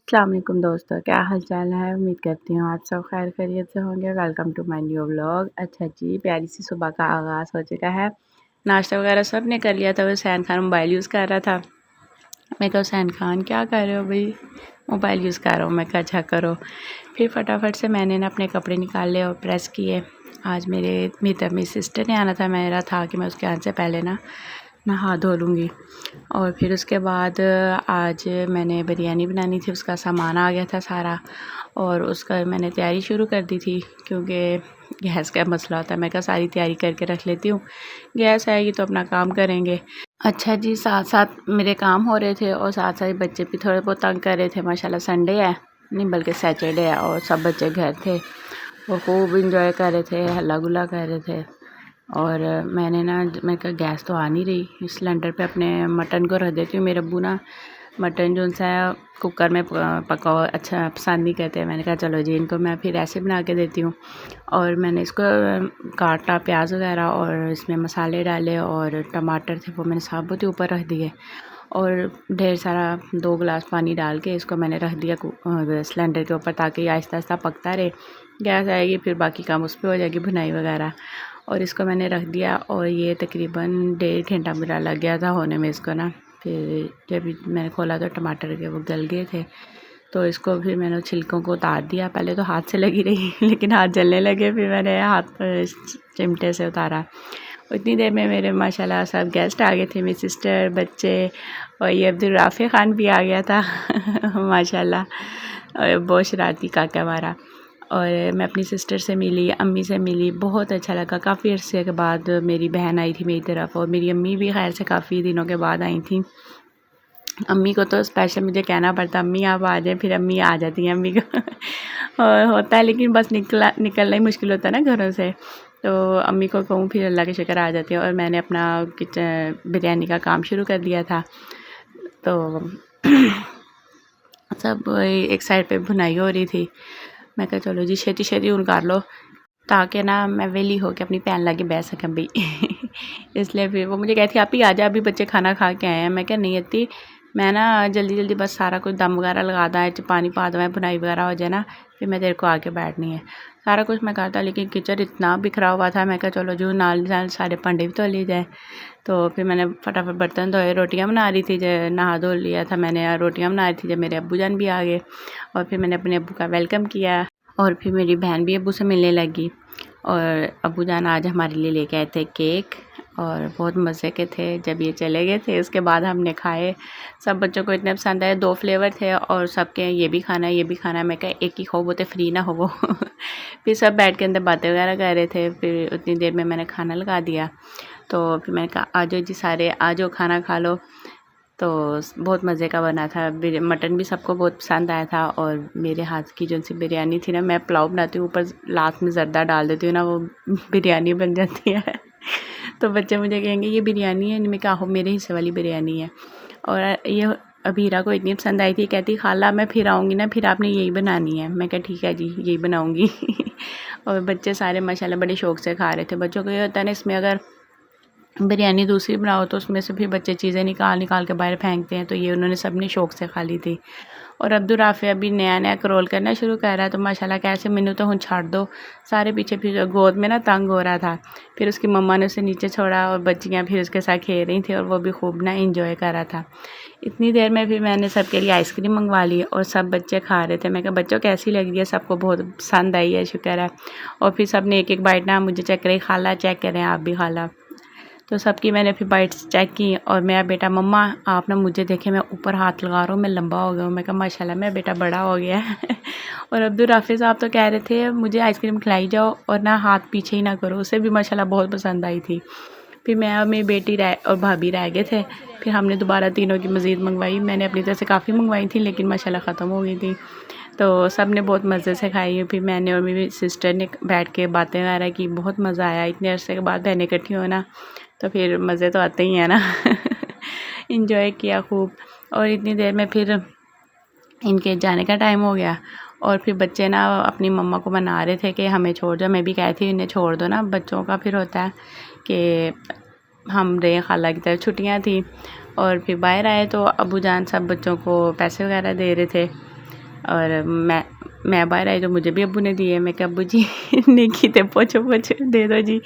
अस्सलाम वालेकुम दोस्तों, क्या हाल चाल है। उम्मीद करती हूँ आप सब खैर खैरियत से होंगे। Welcome to my new vlog. अच्छा जी, प्यारी सी सुबह का आगाज़ हो चुका है। नाश्ता वगैरह सब ने कर लिया था। हुसैन खान मोबाइल यूज़ कर रहा था। मैं कहा हुसैन खान क्या कर रहे हो भाई। मोबाइल यूज़ कर रहा हूँ। मैं कहा अच्छा करो। फिर फटाफट से मैंने ना अपने कपड़े निकाले और प्रेस किए। आज मेरी सिस्टर ने आना था। मेरा था कि मैं उसके आने से पहले ना नहा धो लूँगी। और फिर उसके बाद आज मैंने बिरयानी बनानी थी। उसका सामान आ गया था सारा और उसका मैंने तैयारी शुरू कर दी थी क्योंकि गैस का मसला होता है। मैं कहा सारी तैयारी करके रख लेती हूँ, गैस आएगी तो अपना काम करेंगे। अच्छा जी, साथ साथ मेरे काम हो रहे थे और साथ साथ बच्चे भी थोड़े बहुत तंग कर रहे थे। माशाल्लाह संडे है, नहीं बल्कि सैटरडे है और सब बच्चे घर थे। वो खूब इंजॉय कर रहे थे, हल्ला गुल्ला कर रहे थे। और मैं कहा गैस तो आ नहीं रही, सिलेंडर पे अपने मटन को रख देती हूँ। मेरे अब्बू ना मटन जो सा है कुकर में पकाओ अच्छा पसंद नहीं करते। मैंने कहा चलो जी इनको मैं फिर ऐसे बना के देती हूँ। और मैंने इसको काटा, प्याज वगैरह और इसमें मसाले डाले और टमाटर थे वो मैंने साबुत ही ऊपर रख दिए और ढेर सारा 2 गिलास पानी डाल के इसको मैंने रख दिया सिलेंडर के ऊपर ताकि आहिस्ता आहिस्ता पकता रहे। गैस आएगी फिर बाकी काम उस पर हो जाएगी, भुनाई वगैरह। और इसको मैंने रख दिया और ये तकरीबन 1.5 घंटा मेरा लग गया था होने में इसको ना। फिर जब मैंने खोला तो टमाटर के वो गल गए थे। तो इसको फिर मैंने छिलकों को उतार दिया। पहले तो हाथ से लगी रही लेकिन हाथ जलने लगे, फिर मैंने हाथ चिमटे से उतारा। उतनी देर में मेरे माशाल्लाह सब गेस्ट आ गए थे, मेरी सिस्टर, बच्चे और ये अब्दुल राफ़ी ख़ान भी आ गया था माशाल्लाह। और बहुत शरारती काका हमारा। और मैं अपनी सिस्टर से मिली, अम्मी से मिली, बहुत अच्छा लगा। काफ़ी अरसे के बाद मेरी बहन आई थी मेरी तरफ और मेरी अम्मी भी खैर से काफ़ी दिनों के बाद आई थी। अम्मी को तो स्पेशल मुझे कहना पड़ता अम्मी आप आ जाएं, फिर अम्मी आ जाती हैं अम्मी को और होता है लेकिन बस निकलना ही मुश्किल होता है ना घरों से। तो अम्मी को कहूँ फिर अल्लाह के शुक्र आ जाती है। और मैंने अपना किचन बिरयानी का काम शुरू कर दिया था। तो सब एक साइड पे भुनाई हो रही थी। मैं कहा चलो जी छेती छेती हूँ कर लो ताकि ना मैं वेली हो के अपनी भैन लागे बह सकें भाई इसलिए फिर वो मुझे कहती आप ही आ जा, अभी बच्चे खाना खा के आए हैं। मैं क्या नहीं आती, मैं ना जल्दी जल्दी बस सारा कुछ दम वगैरह लगा दें, पानी पा दें, भुनाई वगैरह हो जाए ना, फिर मैं तेरे को आके बैठनी है। सारा कुछ मैं करता लेकिन किचन इतना बिखरा हुआ था। मैं कहा चलो जो नाल नाल सारे भांडे भी धो लिए जाए। तो फिर मैंने फटाफट बर्तन धोए, रोटियां बना रही थी, जब नहा धो लिया था मैंने, रोटियां बना रही थी जब मेरे अब्बू जान भी आ गए। और फिर मैंने अपने अब्बू का वेलकम किया और फिर मेरी बहन भी अब्बू से मिलने लगी। और अब्बू जान आज हमारे लिए लेके आए थे केक और बहुत मज़े के थे। जब ये चले गए थे उसके बाद हमने खाए। सब बच्चों को इतने पसंद आए, 2 फ्लेवर थे और सबके ये भी खाना है ये भी खाना है। मैं कहा एक ही खाओ, वो तो फ्री ना हो वो फिर सब बैठ के अंदर बातें वगैरह कर रहे थे। फिर उतनी देर में मैंने खाना लगा दिया। तो फिर मैंने कहा आ जाओ जी सारे, आ जाओ खाना खा लो। तो बहुत मज़े का बना था। मटन भी सबको बहुत पसंद आया था। और मेरे हाथ की जो सी बिरयानी थी ना, मैं पुलाव बनाती हूँ ऊपर लास्ट में ज़र्दा डाल देती हूँ ना, वो बिरयानी बन जाती है तो बच्चे मुझे कहेंगे ये बिरयानी है, मैं कहा हो मेरे हिस्से वाली बिरयानी है। और ये अबीरा को इतनी पसंद आई थी, कहती खाला मैं फिर आऊँगी ना फिर आपने यही बनानी है। मैं कहा ठीक है जी यही बनाऊँगी और बच्चे सारे माशाल्लाह बड़े शौक़ से खा रहे थे। बच्चों को ये होता है ना, इसमें अगर बिरयानी दूसरी बनाओ तो उसमें से फिर बच्चे चीज़ें निकाल निकाल के बाहर फेंकते हैं। तो ये उन्होंने सब ने शौक़ से खा ली थी। और अब्दुल राफ़ी अभी नया नया क्रोल करना शुरू कर रहा है तो माशाल्लाह कैसे मैनू तो हुन छाड़ दो। सारे पीछे फिर गोद में ना तंग हो रहा था। फिर उसकी मम्मा ने उसे नीचे छोड़ा और बच्चियाँ फिर उसके साथ खेल रही थी और वो भी खूब ना इंजॉय कर रहा था। इतनी देर में फिर मैंने सबके लिए आइसक्रीम मंगवा ली और सब बच्चे खा रहे थे। मैं कहा बच्चों कैसी लग रही है, सबको बहुत पसंद आई है, शुक्र है। और फिर सब ने एक एक बाइट ना मुझे चेक करी, खाला चेक करें आप भी खाला। तो सबकी मैंने फिर बाइट्स चेक की और मेरा बेटा मम्मा आप ना मुझे देखें मैं ऊपर हाथ लगा रहा हूँ, मैं लंबा हो गया हूँ। मैं कहा माशाल्लाह मेरा बेटा बड़ा हो गया है और अब्दुल राफ़ी साहब तो कह रहे थे मुझे आइसक्रीम खिलाई जाओ और ना हाथ पीछे ही ना करो, उसे भी माशाल्लाह बहुत पसंद आई थी। फिर मैं और मेरी बेटी और भाभी रह गए थे। फिर हमने दोबारा तीनों की मज़ीद मंगवाई। मैंने अपनी तरफ से काफ़ी मंगवाई थी लेकिन माशाल्लाह ख़त्म हो गई थी। तो सब ने बहुत मज़े से खाई। फिर मैंने और मेरी सिस्टर ने बैठ के बातें वगैरह की, बहुत मज़ा आया। इतने अरसे के बाद बहनें इकट्ठी हो ना तो फिर मज़े तो आते ही हैं ना इंजॉय किया खूब। और इतनी देर में फिर इनके जाने का टाइम हो गया और फिर बच्चे ना अपनी मम्मा को मना रहे थे कि हमें छोड़ दो। मैं भी कहती थी इन्हें छोड़ दो ना, बच्चों का फिर होता है कि हम रहे खाला की तरफ, छुट्टियां थी। और फिर बाहर आए तो अबू जान सब बच्चों को पैसे वगैरह दे रहे थे। और मैं बाहर आई तो मुझे भी अब्बू ने दिए। मैं कहा अब्बू जी निकी थे पोछो दे दो जी।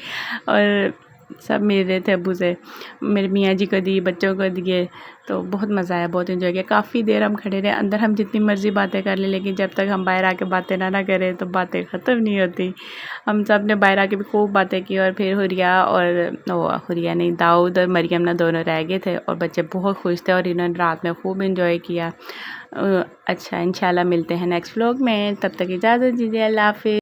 और सब मिल रहे थे अब्बू से, मेरे मियाँ जी को दिए, बच्चों को दिए। तो बहुत मज़ा आया, बहुत इन्जॉय किया। काफ़ी देर हम खड़े रहे। अंदर हम जितनी मर्ज़ी बातें कर लें, लेकिन जब तक हम बाहर आके बातें ना करें तो बातें ख़त्म नहीं होती। हम सब ने बाहर आके भी खूब बातें की। और फिर हुरिया नहीं, दाऊद और मरियम ना दोनों रह गए थे और बच्चे बहुत खुश थे और इन्होंने रात में खूब इन्जॉय किया। अच्छा, इंशाल्लाह मिलते हैं नेक्स्ट व्लॉग में। तब तक इजाज़त दीजिए। अल्लाह हाफ़िज़।